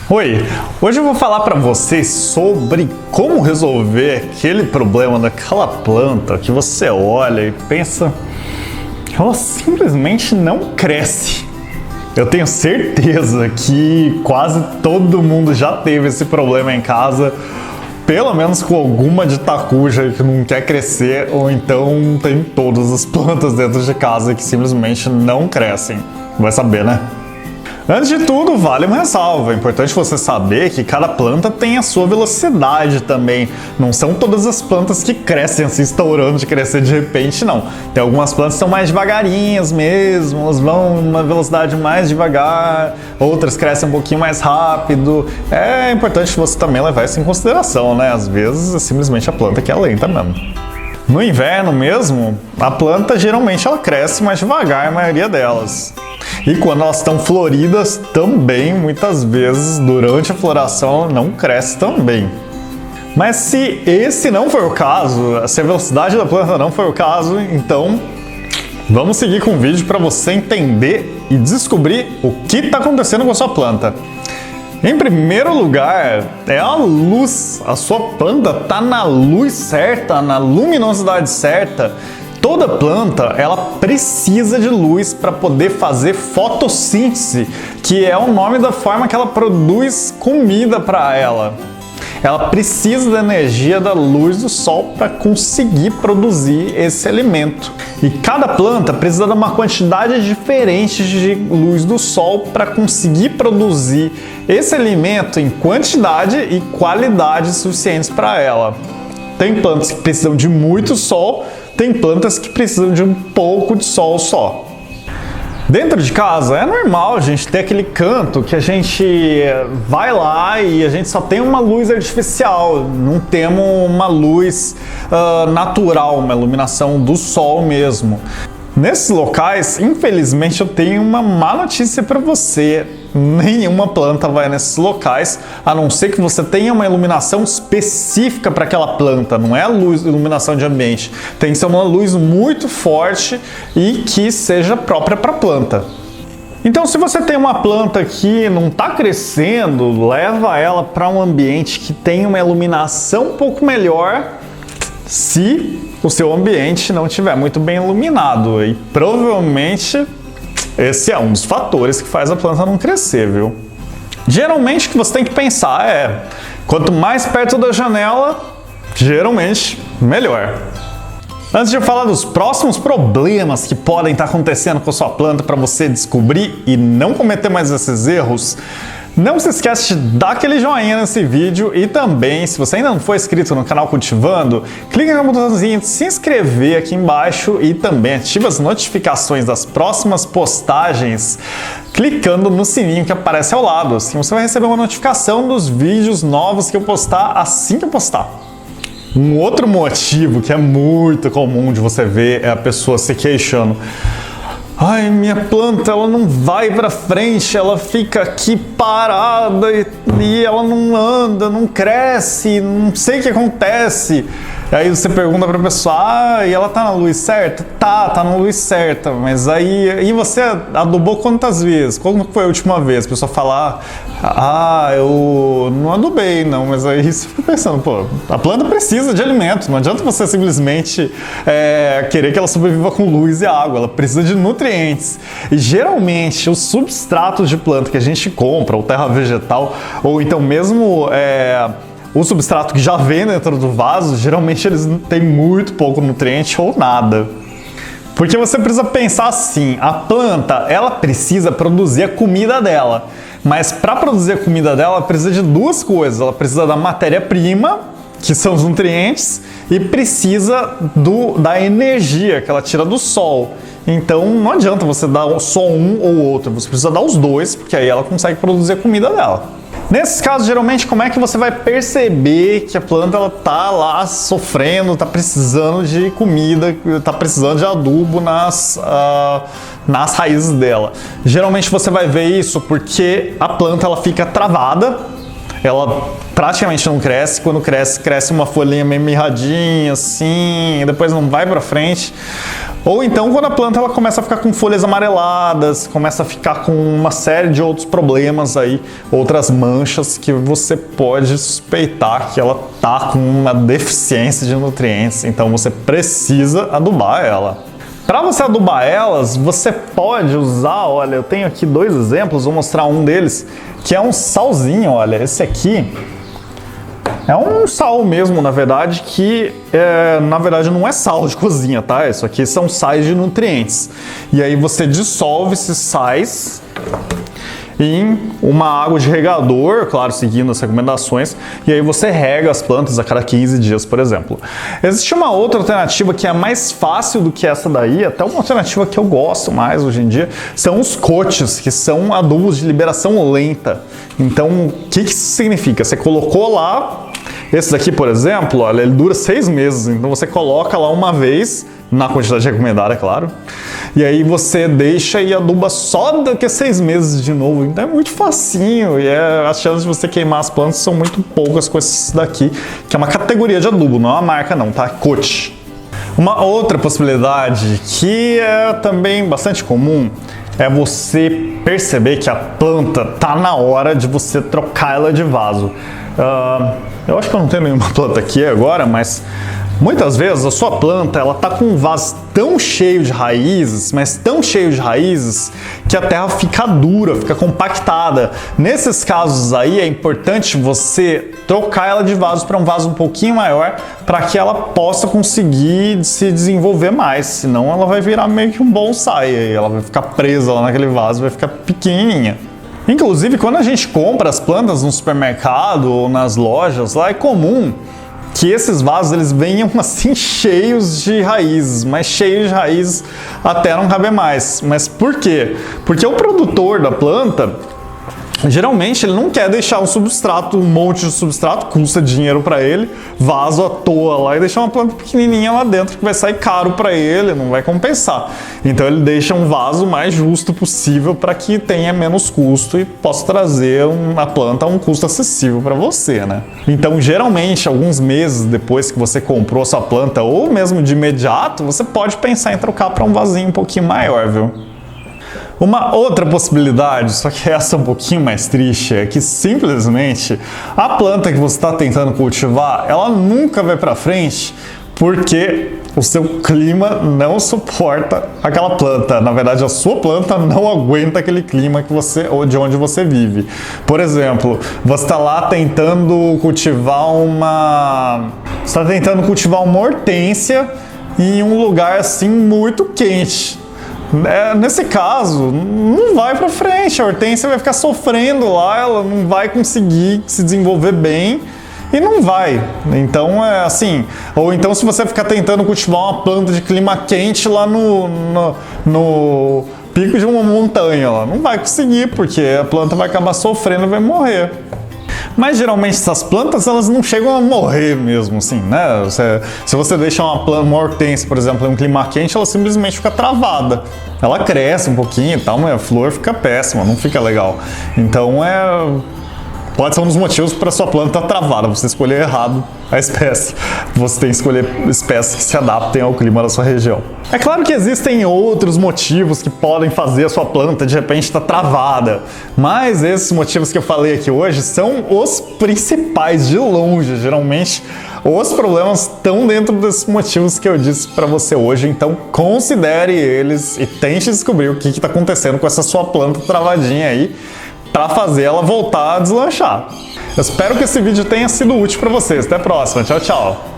Oi, hoje eu vou falar para vocês sobre como resolver aquele problema daquela planta que você olha e pensa, ela simplesmente não cresce. Eu tenho certeza que quase todo mundo já teve esse problema em casa, pelo menos com alguma de tacuja que não quer crescer, ou então tem todas as plantas dentro de casa que simplesmente não crescem. Vai saber, né? Antes de tudo, vale uma ressalva. É importante você saber que cada planta tem a sua velocidade também. Não são todas as plantas que crescem assim, estourando de crescer de repente, não. Tem algumas plantas que são mais devagarinhas mesmo, elas vão numa velocidade mais devagar, outras crescem um pouquinho mais rápido. É importante você também levar isso em consideração, né? Às vezes é simplesmente a planta que é lenta mesmo. No inverno mesmo, a planta geralmente ela cresce mais devagar, a maioria delas. E quando elas estão floridas também, muitas vezes, durante a floração, não cresce também. Mas se esse não for o caso, se a velocidade da planta não for o caso, então vamos seguir com o vídeo para você entender e descobrir o que está acontecendo com a sua planta. Em primeiro lugar, é a luz. A sua planta está na luz certa, na luminosidade certa. Toda planta, ela precisa de luz para poder fazer fotossíntese, que é o nome da forma que ela produz comida para ela. Ela precisa da energia da luz do sol para conseguir produzir esse alimento. E cada planta precisa de uma quantidade diferente de luz do sol para conseguir produzir esse alimento em quantidade e qualidade suficientes para ela. Tem plantas que precisam de muito sol, tem plantas que precisam de um pouco de sol só. Dentro de casa é normal a gente ter aquele canto que a gente vai lá e a gente só tem uma luz artificial, não temos uma luz natural, uma iluminação do sol mesmo. Nesses locais, infelizmente, eu tenho uma má notícia para você. Nenhuma planta vai nesses locais, a não ser que você tenha uma iluminação específica para aquela planta. Não é iluminação de ambiente. Tem que ser uma luz muito forte e que seja própria para a planta. Então, se você tem uma planta que não está crescendo, leva ela para um ambiente que tem uma iluminação um pouco melhor, se o seu ambiente não estiver muito bem iluminado. E provavelmente esse é um dos fatores que faz a planta não crescer, viu? Geralmente o que você tem que pensar é, quanto mais perto da janela, geralmente melhor. Antes de eu falar dos próximos problemas que podem estar acontecendo com a sua planta para você descobrir e não cometer mais esses erros, não se esquece de dar aquele joinha nesse vídeo e também, se você ainda não for inscrito no canal Cultivando, clique no botãozinho de se inscrever aqui embaixo e também ative as notificações das próximas postagens clicando no sininho que aparece ao lado. Assim você vai receber uma notificação dos vídeos novos que eu postar assim que eu postar. Um outro motivo que é muito comum de você ver é a pessoa se queixando. Ai, minha planta, ela não vai pra frente, ela fica aqui parada e ela não anda, não cresce, não sei o que acontece. Aí você pergunta pra pessoa, e ela tá na luz certa? Tá na luz certa, mas aí você adubou quantas vezes? Quando foi a última vez? A pessoa fala, eu não adubei não, mas aí você fica pensando, pô, a planta precisa de alimento, não adianta você simplesmente querer que ela sobreviva com luz e água, ela precisa de nutrientes. E geralmente os substratos de planta que a gente compra, ou terra vegetal, ou então mesmo o substrato que já vem dentro do vaso, geralmente eles têm muito pouco nutriente ou nada. Porque você precisa pensar assim, a planta, ela precisa produzir a comida dela. Mas para produzir a comida dela, ela precisa de duas coisas. Ela precisa da matéria-prima, que são os nutrientes, e precisa da energia que ela tira do sol. Então não adianta você dar só um ou outro, você precisa dar os dois, porque aí ela consegue produzir a comida dela. Nesses casos, geralmente, como é que você vai perceber que a planta ela tá lá sofrendo, está precisando de comida, está precisando de adubo nas raízes dela? Geralmente você vai ver isso porque a planta ela fica travada, ela praticamente não cresce. Quando cresce, cresce uma folhinha meio mirradinha, assim, e depois não vai pra frente. Ou então quando a planta ela começa a ficar com folhas amareladas, começa a ficar com uma série de outros problemas aí, outras manchas que você pode suspeitar que ela tá com uma deficiência de nutrientes, então você precisa adubar ela. Para você adubar elas, você pode usar, olha, eu tenho aqui 2 exemplos, vou mostrar um deles, que é um salzinho, olha, esse aqui é um sal mesmo, na verdade, que na verdade não é sal de cozinha, tá? Isso aqui são sais de nutrientes. E aí você dissolve esses sais em uma água de regador, claro, seguindo as recomendações, e aí você rega as plantas a cada 15 dias, por exemplo. Existe uma outra alternativa que é mais fácil do que essa daí, até uma alternativa que eu gosto mais hoje em dia, são os coates, que são adubos de liberação lenta. Então, o que isso significa? Você colocou lá, esse daqui, por exemplo, olha, ele dura 6 meses, então você coloca lá uma vez, na quantidade recomendada, é claro, e aí você deixa e aduba só daqui a 6 meses de novo. Então é muito facinho e as chances de você queimar as plantas são muito poucas com esse daqui, que é uma categoria de adubo, não é uma marca não, tá? Coach. Uma outra possibilidade que é também bastante comum é você perceber que a planta tá na hora de você trocar ela de vaso. Eu acho que eu não tenho nenhuma planta aqui agora, mas muitas vezes a sua planta ela tá com um vaso tão cheio de raízes, mas tão cheio de raízes, que a terra fica dura, fica compactada. Nesses casos aí é importante você trocar ela de vaso para um vaso um pouquinho maior, para que ela possa conseguir se desenvolver mais, senão ela vai virar meio que um bonsai, e ela vai ficar presa lá naquele vaso, vai ficar pequenininha. Inclusive, quando a gente compra as plantas no supermercado ou nas lojas, lá é comum que esses vasos eles venham assim cheios de raízes, mas cheios de raízes até não caber mais. Mas por quê? Porque o produtor da planta, geralmente ele não quer deixar um substrato, um monte de substrato, custa dinheiro para ele, vaso à toa lá e deixar uma planta pequenininha lá dentro que vai sair caro para ele, não vai compensar. Então ele deixa um vaso mais justo possível para que tenha menos custo e possa trazer a planta a um custo acessível para você, né? Então geralmente alguns meses depois que você comprou a sua planta ou mesmo de imediato, você pode pensar em trocar para um vasinho um pouquinho maior, viu? Uma outra possibilidade, só que essa é um pouquinho mais triste, é que simplesmente a planta que você está tentando cultivar, ela nunca vai para frente porque o seu clima não suporta aquela planta. Na verdade, a sua planta não aguenta aquele clima que você, ou de onde você vive. Por exemplo, você está lá tentando cultivar uma hortênsia em um lugar assim muito quente. Nesse caso, não vai pra frente, a hortênsia vai ficar sofrendo lá, ela não vai conseguir se desenvolver bem e não vai. Então é assim, ou então se você ficar tentando cultivar uma planta de clima quente lá no pico de uma montanha, ela não vai conseguir, porque a planta vai acabar sofrendo e vai morrer. Mas geralmente essas plantas elas não chegam a morrer mesmo, assim, né? Se você deixa uma hortênsia, por exemplo, em um clima quente, ela simplesmente fica travada. Ela cresce um pouquinho e tal, mas a flor fica péssima, não fica legal. Então pode ser um dos motivos para sua planta estar travada, você escolher errado a espécie. Você tem que escolher espécies que se adaptem ao clima da sua região. É claro que existem outros motivos que podem fazer a sua planta de repente estar travada, mas esses motivos que eu falei aqui hoje são os principais de longe. Geralmente os problemas estão dentro desses motivos que eu disse para você hoje, então considere eles e tente descobrir o que está acontecendo com essa sua planta travadinha aí, para fazer ela voltar a deslanchar. Eu espero que esse vídeo tenha sido útil para vocês. Até a próxima. Tchau, tchau.